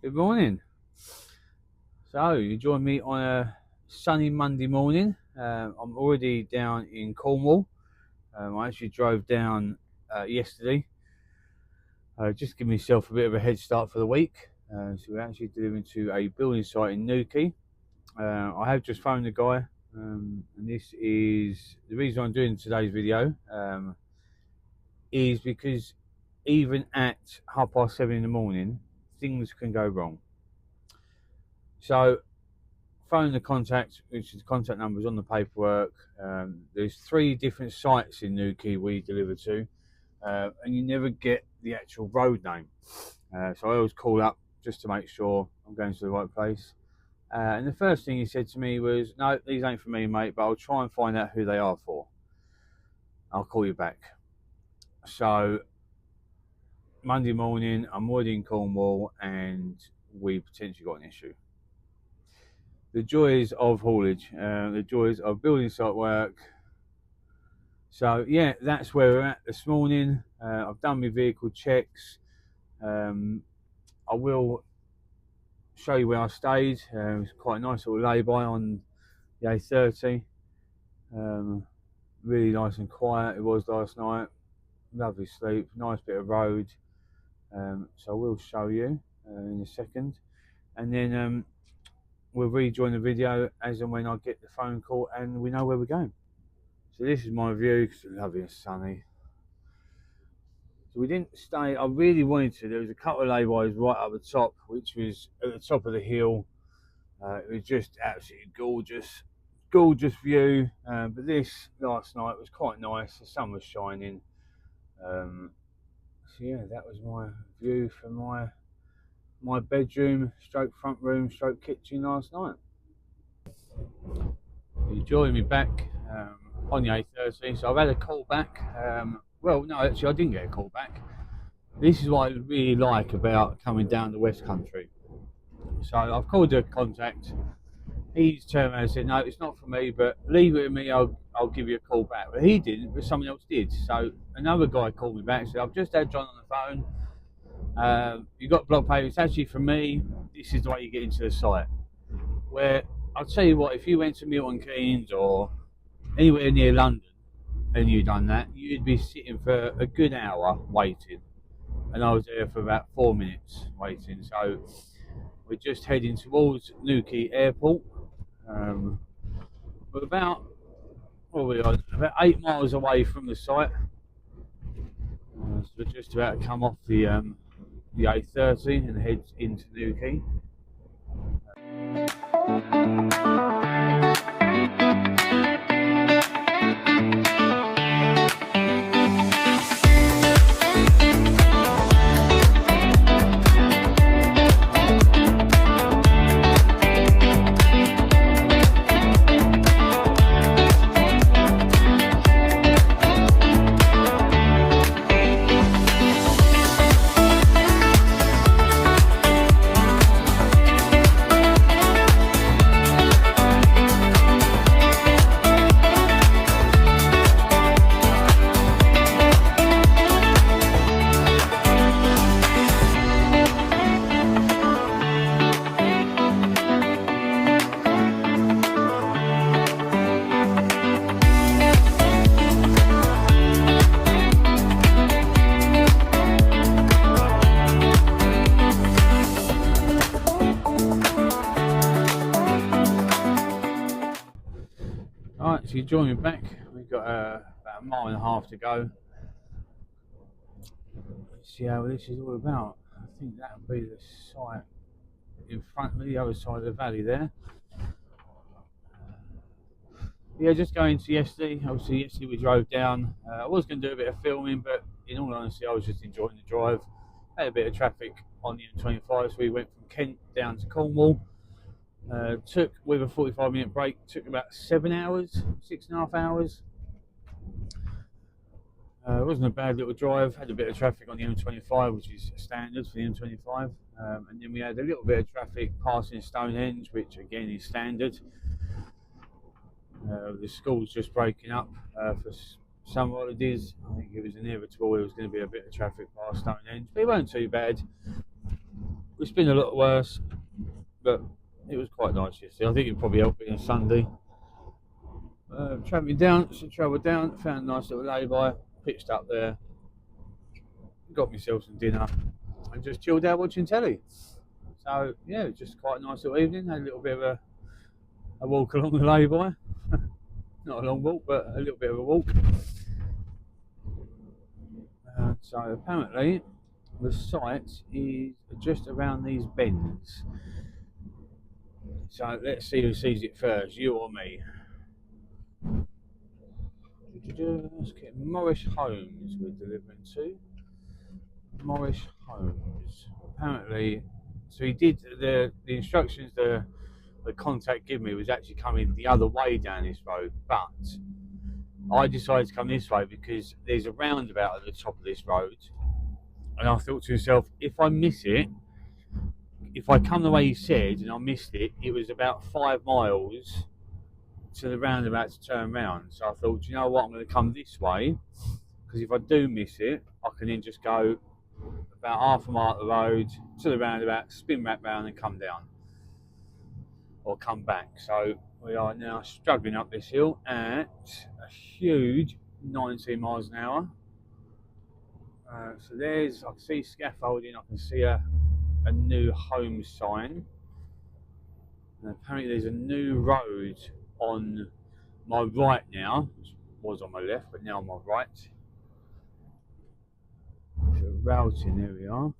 Good morning. So you join me on a sunny Monday morning. I'm already down in Cornwall. I actually drove down yesterday, just to give myself a bit of a head start for the week. So we're actually delivering to a building site in Newquay. I have just phoned the guy, and this is the reason I'm doing today's video. Is because even at 7:30 in the morning, things can go wrong. So phone the contact, which is the contact numbers on the paperwork. There's 3 different sites in Newquay we deliver to, and you never get the actual road name. So I always call up just to make sure I'm going to the right place. And the first thing he said to me was, "No, these ain't for me, mate, but I'll try and find out who they are for. I'll call you back." So Monday morning, I'm already in Cornwall, and we potentially got an issue. The joys of haulage, the joys of building site work. So yeah, that's where we're at this morning. I've done my vehicle checks. I will show you where I stayed. It was quite a nice little lay-by on the A30. Really nice and quiet it was last night. Lovely sleep, nice bit of road. So I will show you in a second. And then we'll rejoin the video as and when I get the phone call and we know where we're going. So this is my view, because it's lovely and sunny. So we didn't stay. I really wanted to. There was a couple of laybys right up the top, which was at the top of the hill. It was just absolutely gorgeous, gorgeous view. But this last night was quite nice. The sun was shining. So yeah, that was my view from my bedroom, stroke front room, stroke kitchen last night. You joined me back on the A30. So I've had a call back. Well, no, actually, I didn't get a call back. This is what I really like about coming down the West Country. So I've called the contact. He's turned around and said, "No, it's not for me, but leave it with me. I'll give you a call back." But he didn't, but someone else did. So another guy called me back and said, "I've just had John on the phone. You got block paper. It's actually for me. This is the way you get into the site." Where I'll tell you what, if you went to Milton Keynes or anywhere near London and you'd done that, you'd be sitting for a good hour waiting. And I was there for about 4 minutes waiting. So we're just heading towards Newquay Airport. We're about, what are we on? About 8 miles away from the site. So we're just about to come off the A30 and head into Newquay. Alright, so you join me back. We've got about 1.5 miles to go. Let's see how this is all about. I think that'll be the site in front of me, the other side of the valley there. Yeah, just going to yesterday. Obviously, yesterday we drove down. I was going to do a bit of filming, but in all honesty, I was just enjoying the drive. Had a bit of traffic on the M25, so we went from Kent down to Cornwall. Took, with a 45-minute break, took about 7 hours, 6.5 hours. It wasn't a bad little drive. Had a bit of traffic on the M25, which is standard for the M25. And then we had a little bit of traffic passing Stonehenge, which again is standard. The school's just breaking up for summer holidays. I think it was inevitable there was going to be a bit of traffic past Stonehenge, but it wasn't too bad. it's been a lot worse, but it was quite nice yesterday. I think it probably helped being a Sunday. Travelled down, found a nice little lay-by, pitched up there, got myself some dinner, and just chilled out watching telly. So yeah, just quite a nice little evening. Had a little bit of a walk along the lay-by. Not a long walk, but a little bit of a walk. So apparently the site is just around these bends. So let's see who sees it first, you or me. Let's get Morris Homes we're delivering to. Morris Homes. Apparently, so he did the instructions the contact gave me was actually coming the other way down this road, but I decided to come this way because there's a roundabout at the top of this road, and I thought to myself, if I miss it, if I come the way he said and I missed it, it was about 5 miles to the roundabout to turn round. So I thought, you know what, I'm going to come this way, because if I do miss it, I can then just go about half a mile up the road to the roundabout, spin back round and come down, or come back. So we are now struggling up this hill at a huge 19 miles an hour. So there's, I can see scaffolding, I can see a new home sign. And apparently there's a new road on my right now, which was on my left, but now on my right. So routing, there we are.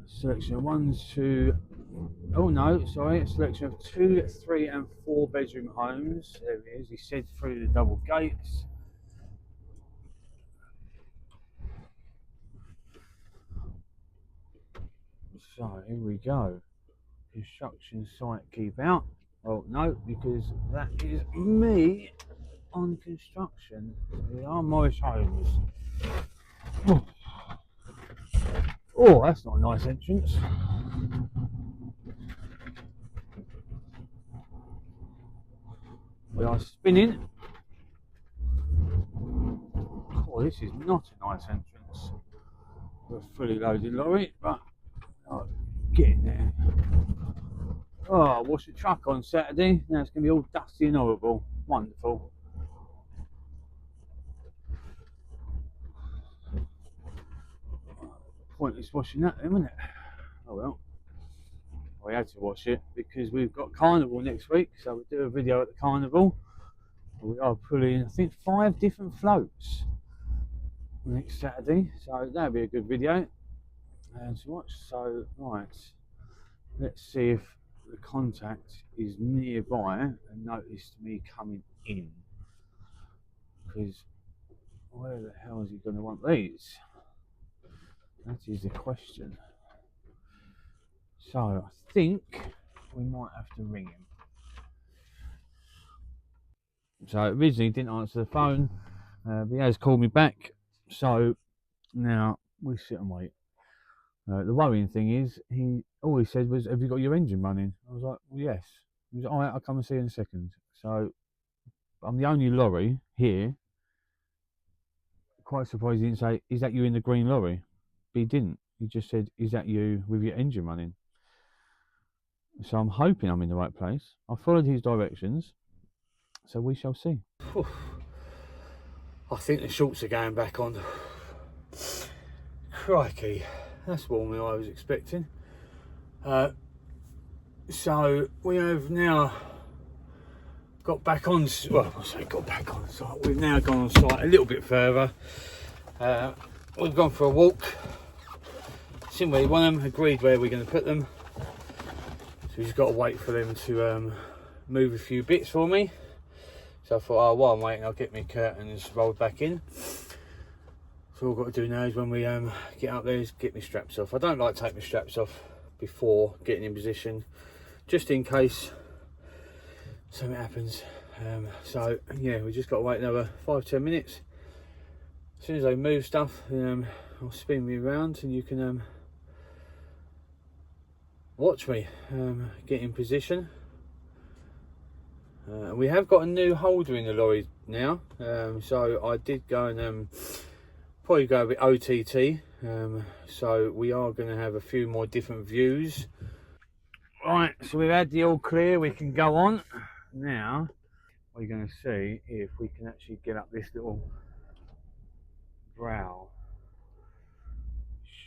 Selection of 1, 2, oh no, sorry, a selection of 2, 3 and 4 bedroom homes. There he is, he said through the double gates. So here we go. Construction site keep out. Oh no, because that is me on construction. We are Morris Homes. Oh, that's not a nice entrance. We are spinning. Oh, this is not a nice entrance. We're a fully loaded lorry, but getting there. Oh, I washed the truck on Saturday. Now it's going to be all dusty and horrible. Wonderful. Pointless washing that then, wasn't it? Oh well. We had to wash it because we've got Carnival next week, so we'll do a video at the Carnival. We are pulling, I think, 5 different floats next Saturday, so that'll be a good video to watch. So, right, let's see if the contact is nearby and noticed me coming in, because where the hell is he going to want these? That is the question. So I think we might have to ring him. So originally he didn't answer the phone, but he has called me back. So now we sit and wait. The worrying thing is, all he said was, "Have you got your engine running?" I was like, "Well, yes." He was like, "All right, I'll come and see you in a second." So I'm the only lorry here. Quite surprised he didn't say, "Is that you in the green lorry?" But he didn't. He just said, "Is that you with your engine running?" So I'm hoping I'm in the right place. I followed his directions, so we shall see. I think the shorts are going back on. Crikey, that's warmer than I was expecting. So we have now got back on, well, I say got back on site, we've now gone on site a little bit further. We've gone for a walk, seen where we want them, agreed where we're going to put them. So we've just got to wait for them to move a few bits for me. So I thought, oh, while I'm waiting, I'll get my curtains rolled back in. So all I've got to do now is when we get up there is get my straps off. I don't like to take my straps off before getting in position, just in case something happens. So yeah, we just got to wait another 5-10 minutes. As soon as they move stuff, I'll spin me around and you can watch me get in position. We have got a new holder in the lorry now, so I did go and probably go a bit OTT So we are going to have a few more different views. Right, so we've had the all clear, we can go on. Now we're going to see if we can actually get up this little brow.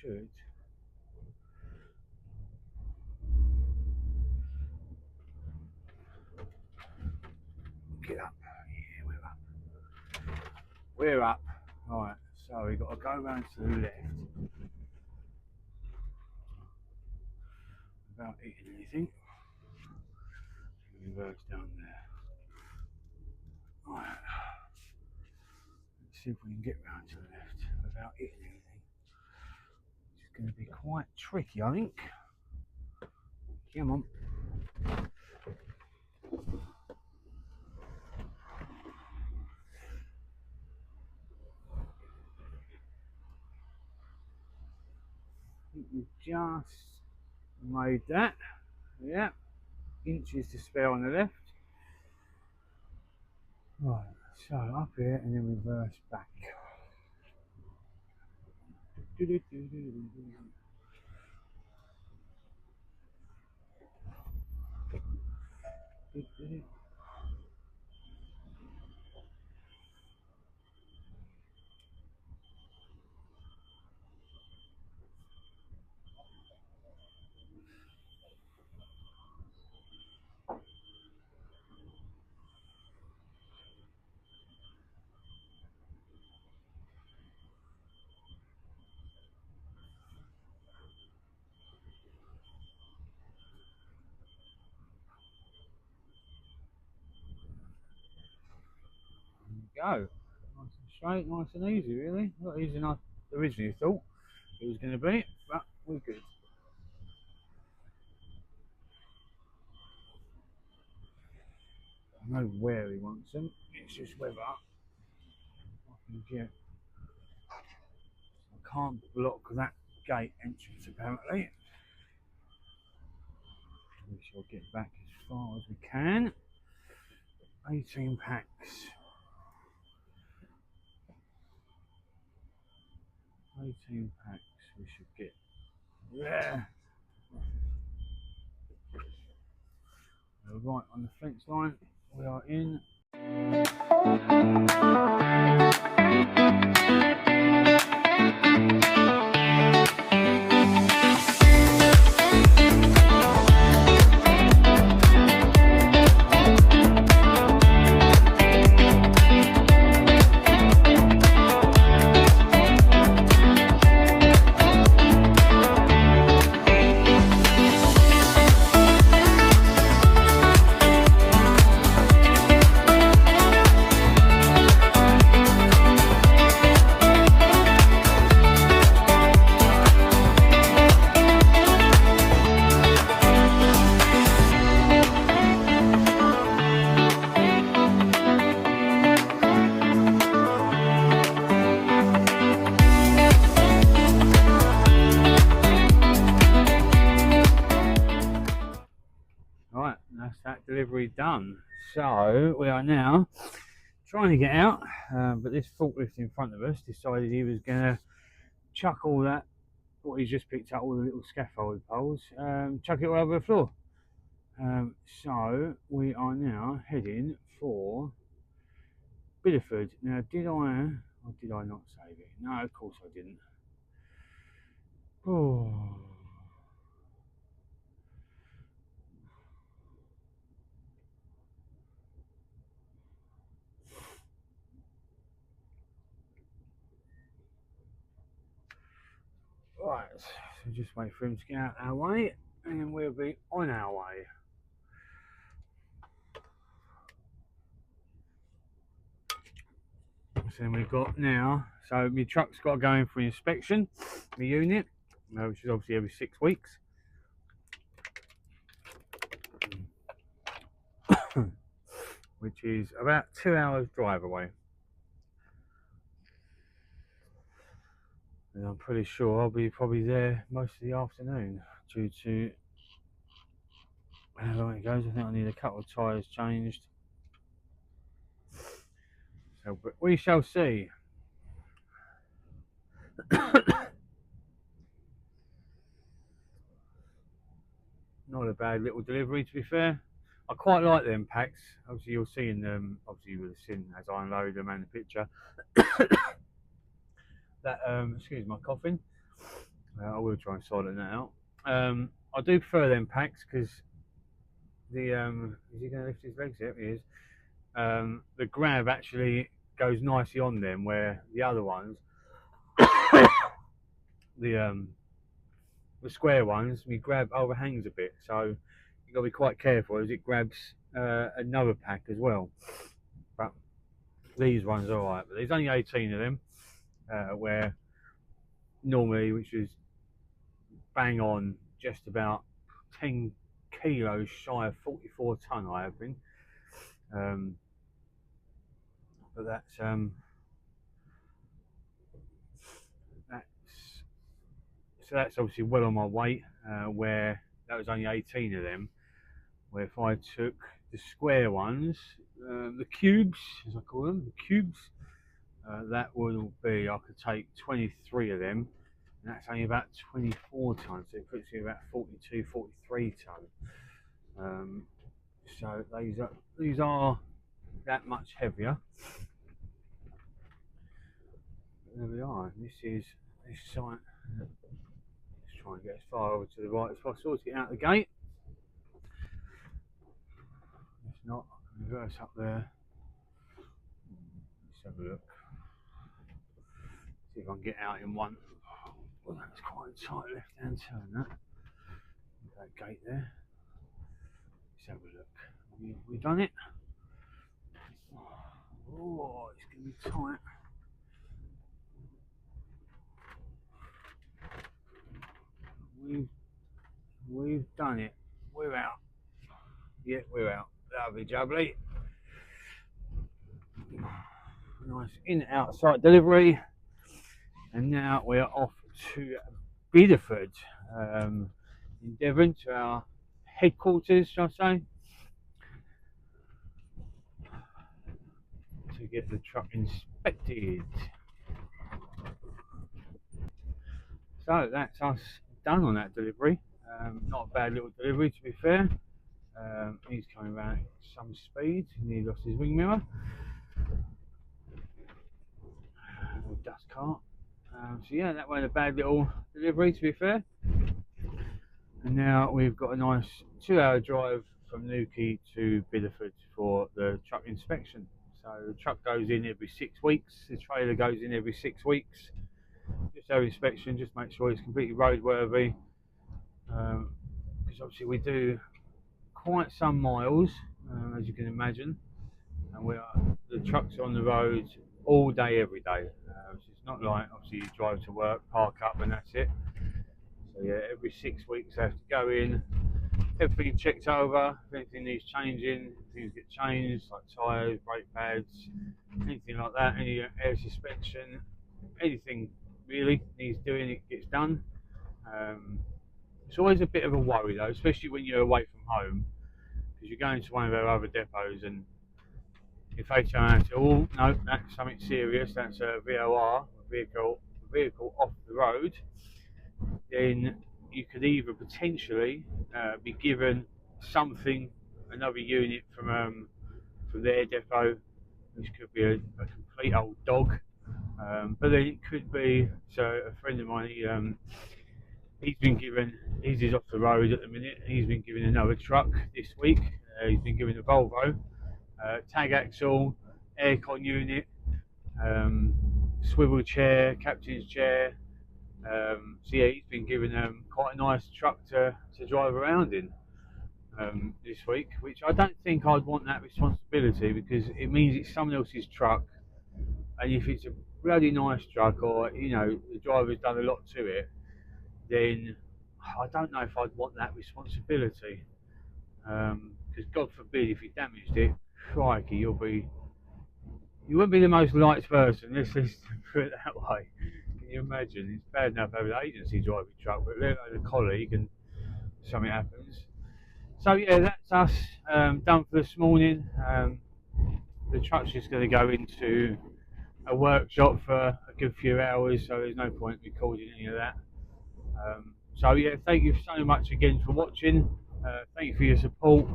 Should get up. Yeah, we're up. We're up. Right, so we've got to go round to the left without eating anything. Reverse down there. Right. Let's see if we can get round to the left without eating anything. It's going to be quite tricky, I think. Come on. I think we've just made that. Yeah. Inches to spare on the left. Right, so up here and then reverse back. Go. Nice and straight, nice and easy, really. Not easy enough originally thought it was going to be, but we're good. I know where he wants them, it's just whether I can get. I can't block that gate entrance apparently. We shall get back as far as we can. 18 packs. 18 packs we should get. Yeah. We're right on the fence line. We are in. Right, that's that delivery done. So we are now trying to get out, but this forklift in front of us decided he was going to chuck all that, what he's just picked up, all the little scaffold poles, chuck it all over the floor. So we are now heading for Bideford. Now, did I or did I not save it? No, of course I didn't. Oh. Right, so just wait for him to get out our way, and then we'll be on our way. So then we've got now, so my truck's got to go in for inspection, the unit, which is obviously every 6 weeks. Which is about 2 hours drive away. And I'm pretty sure I'll be probably there most of the afternoon due to how long it goes. I think I need a couple of tyres changed. So, but we shall see. Not a bad little delivery, to be fair. I quite like them packs. Obviously, you'll see in them. Obviously, you would have seen as I unload them and the picture that. Excuse my coughing. I will try and silent that out. I do prefer them packs because the is he going to lift his legs? Yep, he is. The grab actually goes nicely on them, where the other ones, the um, the square ones, my grab overhangs a bit, so you got to be quite careful as it grabs another pack as well. But these ones are alright, but there's only 18 of them, where normally, which is bang on, just about 10 kilos shy of 44 ton I have been. But that's so that's obviously well on my weight. Where that was only 18 of them. Where if I took the square ones, the cubes, as I call them, the cubes, that would be I could take 23 of them. And that's only about 24 tons, so it puts you about 42, 43 ton. So these are that much heavier. There we are. This is this site. Let's try and get as far over to the right as possible to get out the gate. If not, I can reverse up there. Let's have a look. See if I can get out in one. Well, that's quite a tight left-hand turn. That gate there. Let's have a look. We done it. Oh, it's going to be tight. We've done it. We're out. Yeah, we're out. Lovely jubbly. Nice in-outside delivery. And now we're off to Bideford, in Devon, to our headquarters, shall I say, to get the truck inspected. So that's us done on that delivery. Not a bad little delivery, to be fair. He's coming around at some speed. He lost his wing mirror. Dust cart. So yeah, that wasn't a bad little delivery, to be fair. And now we've got a nice 2-hour drive from Newquay to Bideford for the truck inspection. So the truck goes in every 6 weeks. The trailer goes in every 6 weeks. Just our inspection, just make sure it's completely roadworthy. Because obviously we do quite some miles, as you can imagine, and the trucks are on the road all day, every day. It's not like obviously you drive to work, park up, and that's it. So yeah, every 6 weeks I have to go in, everything checked over, if anything needs changing, things get changed, like tyres, brake pads, anything like that, any air suspension, anything really needs doing, it gets done. It's always a bit of a worry though, especially when you're away from home, because you're going to one of our other depots and if they turn around and say, oh no, that's something serious, that's a VOR, vehicle off the road, then you could either potentially be given something, another unit from their depot, which could be a complete old dog, but then it could be, so a friend of mine, he's been given, his is off the road at the minute, he's been given another truck this week, he's been given a Volvo, tag axle, aircon unit, swivel chair, captain's chair. So yeah, he's been given quite a nice truck to drive around in this week, which I don't think I'd want that responsibility because it means it's someone else's truck, and if it's a bloody nice truck or the driver's done a lot to it, then I don't know if I'd want that responsibility. Because God forbid if you damaged it, crikey, you wouldn't be the most liked person. Let's put it that way. Can you imagine? It's bad enough having an agency drive your truck, but let alone a colleague and something happens. So yeah, that's us done for this morning. The truck's just going to go into a workshop for a good few hours, so there's no point recording any of that. So yeah, thank you so much again for watching. Thank you for your support.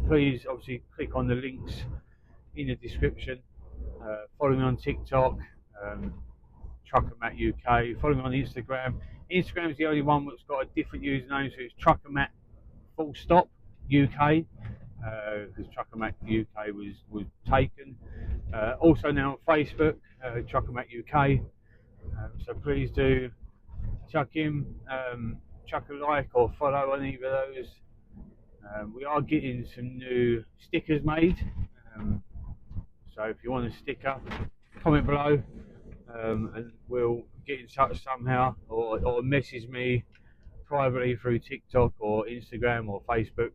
Please, obviously, click on the links in the description. Follow me on TikTok, um, Truckermat UK. Follow me on Instagram. Instagram is the only one that's got a different username, so it's Truckermat full stop UK, because Truckermat UK was taken. Also now on Facebook, Truckermat UK. So please do chuck in, chuck a like or follow on either of those. We are getting some new stickers made. Um, so if you want a sticker, comment below, and we'll get in touch somehow, or message me privately through TikTok or Instagram or Facebook.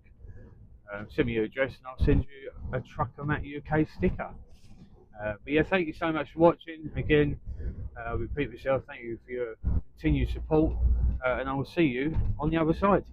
Send me your address and I'll send you a Truckermat UK sticker. But yeah, thank you so much for watching. Again, repeat myself, thank you for your continued support, and I will see you on the other side.